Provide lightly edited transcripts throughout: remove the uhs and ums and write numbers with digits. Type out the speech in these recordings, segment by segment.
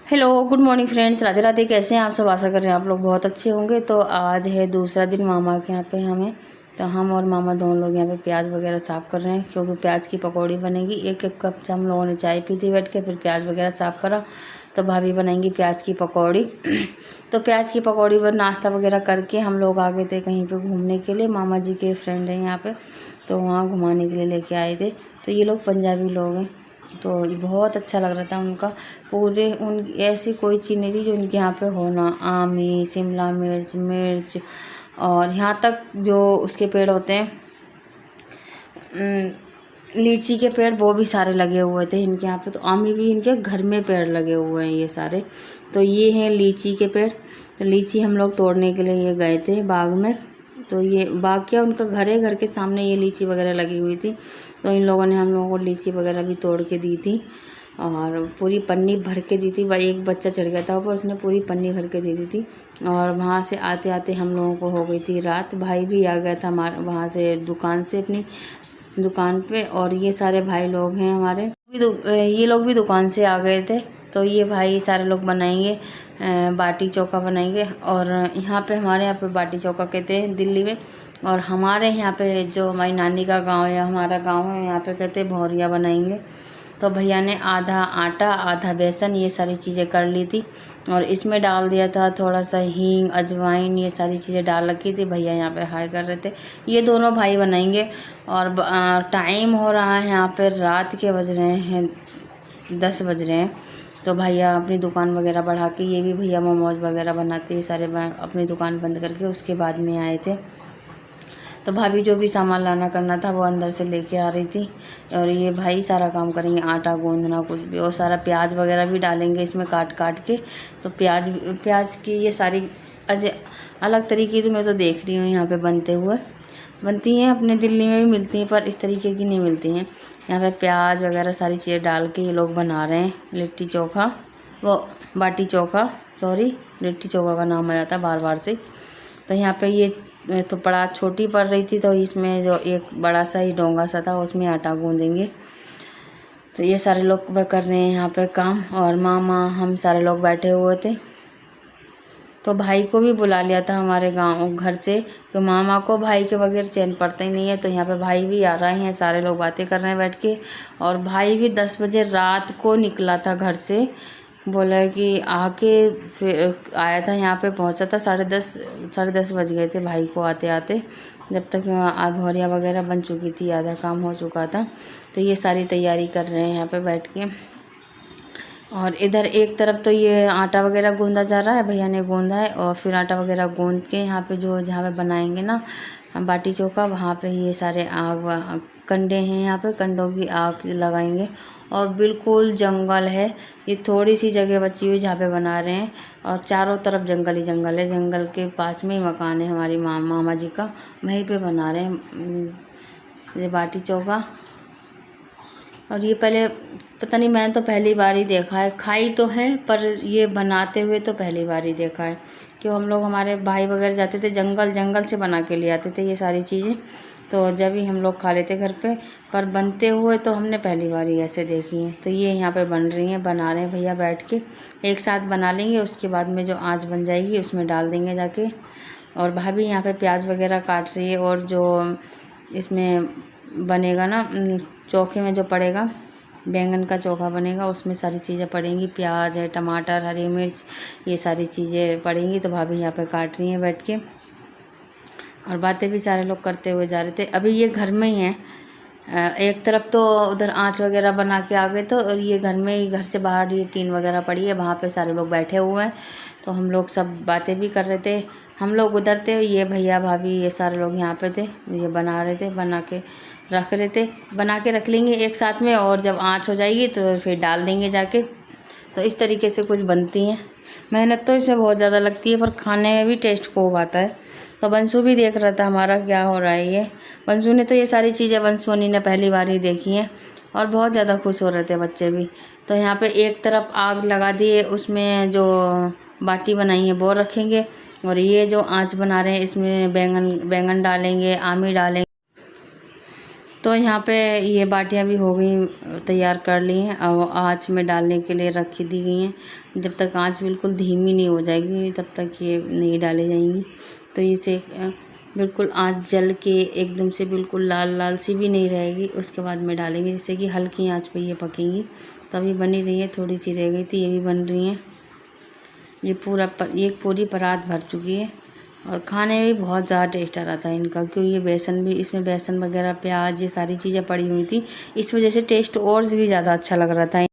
Hello, good morning friends. Radhe Radhe. कैसे हैं आप सब? आशा कर रहे हैं आप लोग बहुत अच्छे होंगे। तो आज है दूसरा दिन मामा के यहाँ पे हमें, तो हम और मामा दोनों लोग यहाँ पे प्याज वगैरह साफ़ कर रहे हैं क्योंकि प्याज की पकौड़ी बनेगी। एक एक कप से हम लोगों ने चाय पी थी बैठ के, फिर प्याज वगैरह साफ़ करा तो भाभी बनाएंगी प्याज की पकौड़ी। तो प्याज की पकौड़ी पर नाश्ता वगैरह करके हम लोग आ गए थे कहीं पर घूमने के लिए। मामा जी के फ्रेंड हैं यहाँ पर, तो वहाँ घुमाने के लिए लेके आए थे। तो ये लोग पंजाबी लोग हैं, तो बहुत अच्छा लग रहा था उनका। पूरे उन ऐसी कोई चीज़ नहीं थी जो उनके यहाँ पे हो ना। आमी, शिमला मिर्च, मिर्च, और यहाँ तक जो उसके पेड़ होते हैं लीची के पेड़, वो भी सारे लगे हुए थे इनके यहाँ पे। तो आमी भी इनके घर में पेड़ लगे हुए हैं ये सारे। तो ये हैं लीची के पेड़। तो लीची हम लोग तोड़ने के लिए ये गए थे बाग में। तो ये बाग क्या, उनका घर है, घर के सामने ये लीची वगैरह लगी हुई थी। तो इन लोगों ने हम लोगों को लीची वगैरह भी तोड़ के दी थी और पूरी पन्नी भर के दी थी। वही एक बच्चा चढ़ गया था ऊपर, उसने पूरी पन्नी भर के दे दी थी। और वहाँ से आते आते हम लोगों को हो गई थी रात। भाई भी आ गया था हमारे वहाँ से दुकान से, अपनी दुकान पे। और ये सारे भाई लोग हैं हमारे, ये लोग भी दुकान से आ गए थे। तो ये भाई सारे लोग बनाएंगे बाटी चोखा बनाएंगे। और यहाँ पे हमारे यहाँ पे बाटी चोखा कहते हैं दिल्ली में, और हमारे यहाँ पे जो हमारी नानी का गांव है, हमारा गांव है, यहाँ पे कहते हैं भौरिया बनाएंगे। तो भैया ने आधा आटा आधा बेसन ये सारी चीज़ें कर ली थी और इसमें डाल दिया था थोड़ा सा हींग, अजवाइन, ये सारी चीज़ें डाल रखी थी। भैया यहाँ पे हाई कर रहे थे। ये दोनों भाई बनाएंगे। और टाइम हो रहा है यहाँ पे रात के बज रहे हैं 10 बज रहे हैं। तो भैया अपनी दुकान वगैरह बढ़ा के, ये भी भैया मोमोज वगैरह बनाते हैं सारे, अपनी दुकान बंद करके उसके बाद में आए थे। तो भाभी जो भी सामान लाना करना था वो अंदर से लेके आ रही थी। और ये भाई सारा काम करेंगे, आटा गूंदना कुछ भी, और सारा प्याज वगैरह भी डालेंगे इसमें काट काट के। तो प्याज की ये सारी अलग तरीके से मैं तो देख रही हूँ यहाँ पे बनती हैं। अपने दिल्ली में भी मिलती हैं पर इस तरीके की नहीं मिलती हैं। यहाँ पे प्याज वगैरह सारी चीज़ें डाल के ये लोग बना रहे हैं लिट्टी चोखा, वो बाटी चोखा, सॉरी लिट्टी चोखा का नाम आ जाता है बार बार से। तो यहाँ पे ये तो बड़ा छोटी पड़ रही थी, तो इसमें जो एक बड़ा सा ही डोंगा सा था उसमें आटा गूँधेंगे। तो ये सारे लोग कर रहे हैं यहाँ पे काम, और मामा हम सारे लोग बैठे हुए थे। तो भाई को भी बुला लिया था हमारे गांव घर से, कि मामा को भाई के बगैर चैन पड़ता ही नहीं है। तो यहाँ पे भाई भी आ रहे हैं, सारे लोग बातें कर रहे हैं बैठ के। और भाई भी 10 बजे रात को निकला था घर से, बोला कि आके फिर आया था यहाँ पे, पहुँचा था 10:30 बज गए थे भाई को आते आते, जब तक भौरिया वगैरह बन चुकी थी, आधा काम हो चुका था। तो ये सारी तैयारी कर रहे हैं यहाँ पे बैठ के। और इधर एक तरफ तो ये आटा वगैरह गूंदा जा रहा है, भैया ने गूंदा है। और फिर आटा वगैरह गूंद के यहाँ पे जहाँ पे बनाएंगे ना बाटी चोखा, वहाँ पे ये सारे आग कंडे हैं, यहाँ पे कंडों की आग लगाएंगे। और बिल्कुल जंगल है, ये थोड़ी सी जगह बची हुई जहाँ पे बना रहे हैं, और चारों तरफ जंगल ही जंगल है। जंगल के पास में ही मकान है हमारी मामा जी का, वहीं पे बना रहे हैं ये बाटी चोखा। और ये पहले पता नहीं, मैंने तो पहली बार ही देखा है, खाई तो है पर ये बनाते हुए तो पहली बार ही देखा है। क्यों, हम लोग हमारे भाई वगैरह जाते थे जंगल से बना के ले आते थे ये सारी चीज़ें, तो जब ही हम लोग खा लेते घर पे, पर बनते हुए तो हमने पहली बार ही ऐसे देखी हैं। तो ये यहाँ पे बन रही हैं, बना रहे हैं भैया बैठ के, एक साथ बना लेंगे। उसके बाद में जो आँच बन जाएगी उसमें डाल देंगे जाके। और भाभी यहाँ पे प्याज वगैरह काट रही है, और जो इसमें बनेगा ना चोखे में जो पड़ेगा, बैंगन का चोखा बनेगा, उसमें सारी चीज़ें पड़ेंगी, प्याज है, टमाटर, हरी मिर्च, ये सारी चीज़ें पड़ेंगी। तो भाभी यहाँ पे काट रही हैं बैठ के, और बातें भी सारे लोग करते हुए जा रहे थे। अभी ये घर में ही हैं, एक तरफ तो उधर आँच वगैरह बना के आ गए, तो और ये घर में ही, घर से बाहर ये टीन वगैरह पड़ी है, वहाँ पे सारे लोग बैठे हुए हैं। तो हम लोग सब बातें भी कर रहे थे। हम लोग उधर थे, ये भैया भाभी ये सारे लोग यहाँ पे थे, ये बना रहे थे, बना के रख रहे थे। बना के रख लेंगे एक साथ में, और जब आँच हो जाएगी तो फिर डाल देंगे जाके। तो इस तरीके से कुछ बनती हैं। मेहनत तो इसमें बहुत ज़्यादा लगती है, पर खाने में भी टेस्ट खूब आता है। तो बंसू भी देख रहा था हमारा क्या हो रहा है ये। बंसू ने तो ये सारी चीज़ें बंसुनी ने पहली बार ही देखी हैं, और बहुत ज़्यादा खुश हो रहे थे बच्चे भी। तो यहाँ पे एक तरफ आग लगा दिए, उसमें जो बाटी बनाई है वो रखेंगे, और ये जो आँच बना रहे हैं इसमें बैंगन डालेंगे, आमी डालेंगे। तो यहाँ पे ये बाटियाँ भी हो गई, तैयार कर ली हैं। अब आँच में डालने के लिए रखी दी गई हैं। जब तक आँच बिल्कुल धीमी नहीं हो जाएगी तब तक ये नहीं डाली जाएंगी। तो इसे बिल्कुल आँच जल के एकदम से बिल्कुल लाल लाल सी भी नहीं रहेगी, उसके बाद में डालेंगे, जिससे कि हल्की आँच पे ये पकेंगी। तो अभी बनी रही है, थोड़ी सी रह गई थी, ये भी बन रही हैं। ये पूरी परात भर चुकी है और खाने में भी बहुत ज़्यादा टेस्ट आ रहा था इनका, क्योंकि ये बेसन भी, इसमें बेसन वगैरह, प्याज, ये सारी चीज़ें पड़ी हुई थी, इस वजह से टेस्ट और भी ज़्यादा अच्छा लग रहा था।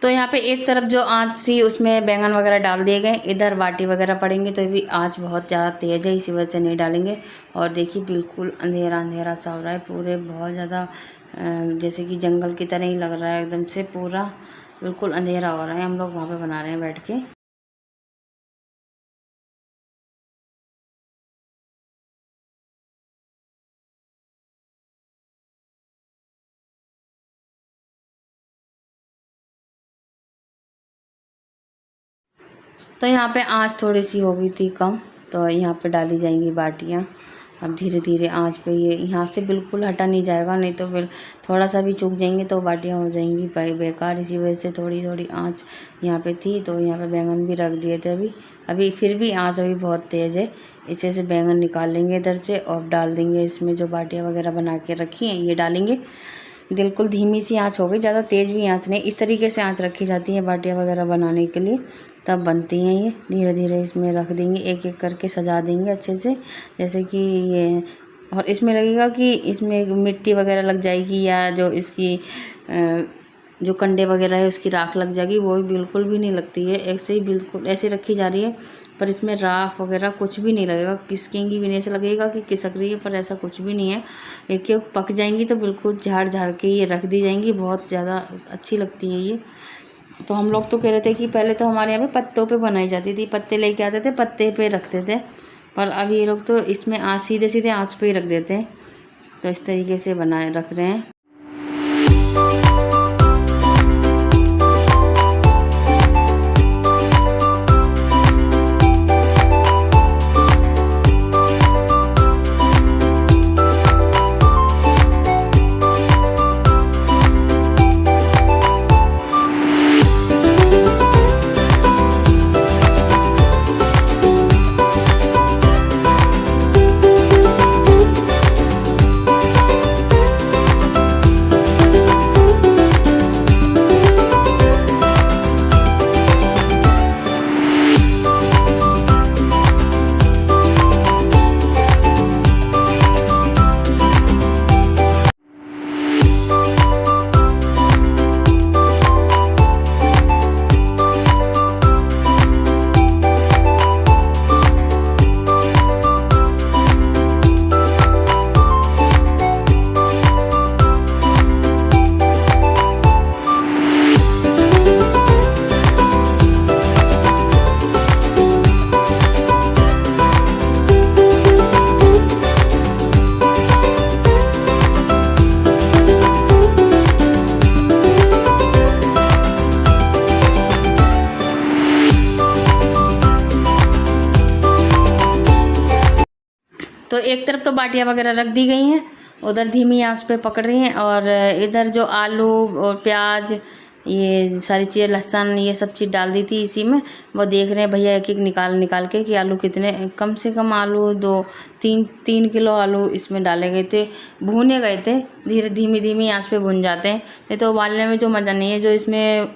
तो यहाँ पे एक तरफ जो आँच थी उसमें बैंगन वगैरह डाल दिए गए, इधर बाटी वगैरह पड़ेंगे, तो भी आँच बहुत ज़्यादा तेज़ है, इसी वजह से नहीं डालेंगे। और देखिए बिल्कुल अंधेरा अंधेरा सा हो रहा है, पूरे बहुत ज़्यादा जैसे कि जंगल की तरह ही लग रहा है, एकदम से पूरा बिल्कुल अंधेरा हो रहा है। हम लोग वहाँ पे बना रहे हैं बैठ के। तो यहाँ पे आँच थोड़ी सी हो गई थी कम, तो यहाँ पे डाली जाएंगी बाटियाँ। अब धीरे धीरे आँच पे ये यहाँ से बिल्कुल हटा नहीं जाएगा, नहीं तो फिर थोड़ा सा भी चूक जाएंगे तो बाटियाँ हो जाएंगी बेकार। इसी वजह से थोड़ी थोड़ी आँच यहाँ पे थी। तो यहाँ पे बैंगन भी रख दिए थे अभी फिर भी आँच अभी बहुत तेज़ है, इसे से बैंगन निकाल लेंगे इधर से और डाल देंगे इसमें जो बाटियाँ वगैरह बना के रखी हैं, ये डालेंगे। बिल्कुल धीमी सी आंच हो गई, ज़्यादा तेज़ भी आंच नहीं, इस तरीके से आंच रखी जाती है बाटियाँ वगैरह बनाने के लिए, तब बनती हैं ये। धीरे धीरे इसमें रख देंगे, एक एक करके सजा देंगे अच्छे से, जैसे कि ये। और इसमें लगेगा कि इसमें मिट्टी वगैरह लग जाएगी, या जो इसकी जो कंडे वगैरह है उसकी राख लग जाएगी, वो बिल्कुल भी नहीं लगती है। ऐसे ही बिल्कुल ऐसे रखी जा रही है, पर इसमें राख वगैरह कुछ भी नहीं लगेगा, किसकेंगी भी नहीं, ऐसा लगेगा कि खिसक रही है, पर ऐसा कुछ भी नहीं है। एक एक पक जाएंगी तो बिल्कुल झाड़ झाड़ के ये रख दी जाएंगी, बहुत ज़्यादा अच्छी लगती हैं ये। तो हम लोग तो कह रहे थे कि पहले तो हमारे यहाँ पे पत्तों पे बनाई जाती थी, पत्ते लेके आते थे, पत्ते पे रखते थे, पर अब ये लोग तो इसमें सीधे सीधे आँच पे ही रख देते हैं। तो इस तरीके से बनाए रख रहे हैं। तो एक तरफ तो बाटियाँ वगैरह रख दी गई हैं, उधर धीमी आंच पे पक रही हैं, और इधर जो आलू और प्याज ये सारी चीज़ें, लहसुन, ये सब चीज़ डाल दी थी इसी में। वो देख रहे हैं भैया एक एक निकाल के कि आलू कितने, कम से कम आलू 3 किलो आलू इसमें डाले गए थे, भुने गए थे। धीमी आंच पे भुन जाते हैं, नहीं तो उबालने में जो मज़ा नहीं है, जो इसमें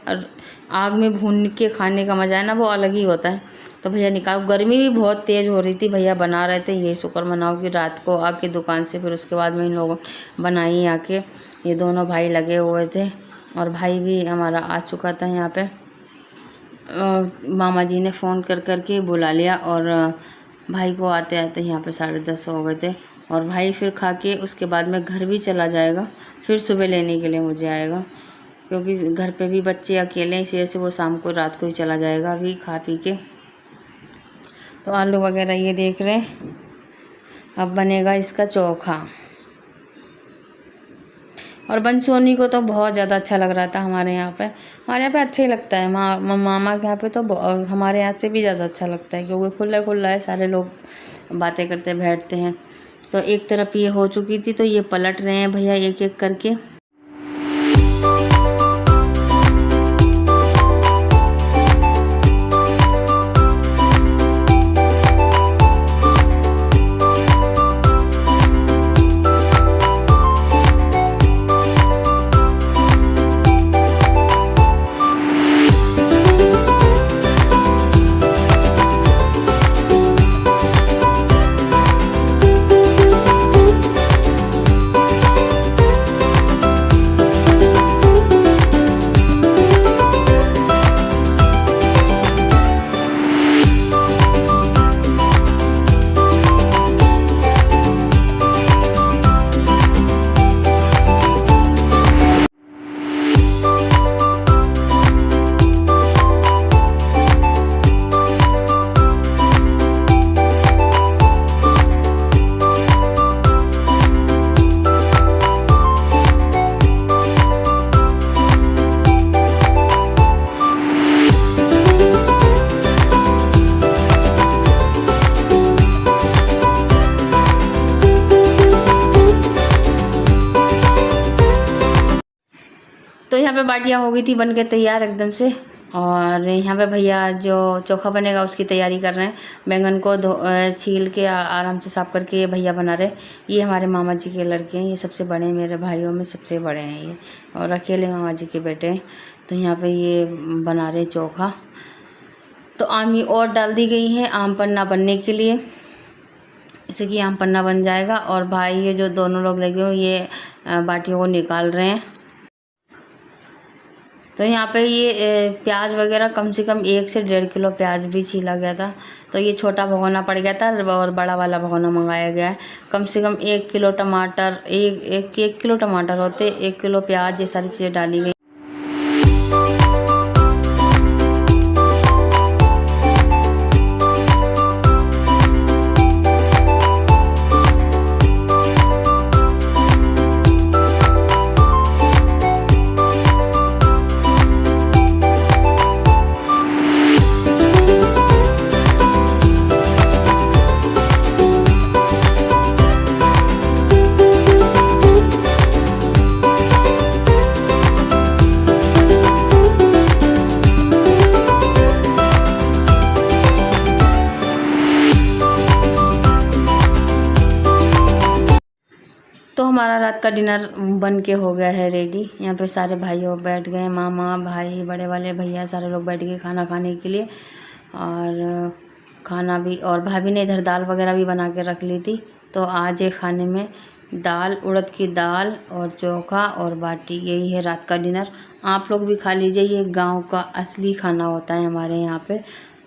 आग में भून के खाने का मज़ा है ना, वो अलग ही होता है। तो भैया निकाल, गर्मी भी बहुत तेज़ हो रही थी, भैया बना रहे थे। ये शुक्र मनाओ कि रात को आके दुकान से, फिर उसके बाद में इन लोगों बनाई आके। ये दोनों भाई लगे हुए थे और भाई भी हमारा आ चुका था यहाँ पे। मामा जी ने फ़ोन कर के बुला लिया और भाई को आते आते यहाँ पे 10:30 हो गए थे। और भाई फिर खा के उसके बाद में घर भी चला जाएगा, फिर सुबह लेने के लिए मुझे आएगा, क्योंकि घर पे भी बच्चे अकेले हैं, इसी वजह से वो शाम को रात को ही चला जाएगा अभी खा पी के। तो आलू वगैरह ये देख रहे हैं। अब बनेगा इसका चोखा। और बनसोनी को तो बहुत ज़्यादा अच्छा लग रहा था हमारे यहाँ पे अच्छा ही लगता है। मामा के यहाँ पे तो हमारे यहाँ से भी ज़्यादा अच्छा लगता है, क्योंकि खुला है, सारे लोग बातें करते बैठते हैं। तो एक तरफ ये हो चुकी थी, तो ये पलट रहे हैं भैया एक एक करके। तो यहाँ पे बाटियाँ हो गई थी बन के तैयार एकदम से। और यहाँ पे भैया जो चोखा बनेगा उसकी तैयारी कर रहे हैं। बैंगन को छील के आराम से साफ करके ये भैया बना रहे। ये हमारे मामा जी के लड़के हैं, ये सबसे बड़े हैं, मेरे भाइयों में सबसे बड़े हैं ये, और अकेले मामा जी के बेटे हैं। तो यहाँ पे ये बना रहे चोखा। तो आमी और डाल दी गई है आम पन्ना बनने के लिए, इससे कि आम पन्ना बन जाएगा। और भाई ये जो दोनों लोग लगे हुए ये बाटियों को निकाल रहे हैं। तो यहाँ पे ये प्याज वगैरह कम से कम 1 से 1.5 किलो प्याज भी छीला गया था। तो ये छोटा भगोना पड़ गया था और बड़ा वाला भगोना मंगाया गया है। कम से कम 1 किलो टमाटर, एक किलो टमाटर होते, 1 किलो प्याज, ये सारी चीज़ें डाली गई। तो हमारा रात का डिनर बन के हो गया है रेडी। यहाँ पे सारे भाइयों बैठ गए, मामा, भाई, बड़े वाले भैया, सारे लोग बैठ गए खाना खाने के लिए। और खाना भी, और भाभी ने इधर दाल वगैरह भी बना के रख ली थी। तो आज ये खाने में दाल, उड़द की दाल और चोखा और बाटी, यही है रात का डिनर। आप लोग भी खा लीजिए, ये गाँव का असली खाना होता है हमारे यहाँ पे,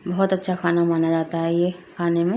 बहुत अच्छा खाना माना जाता है ये खाने में।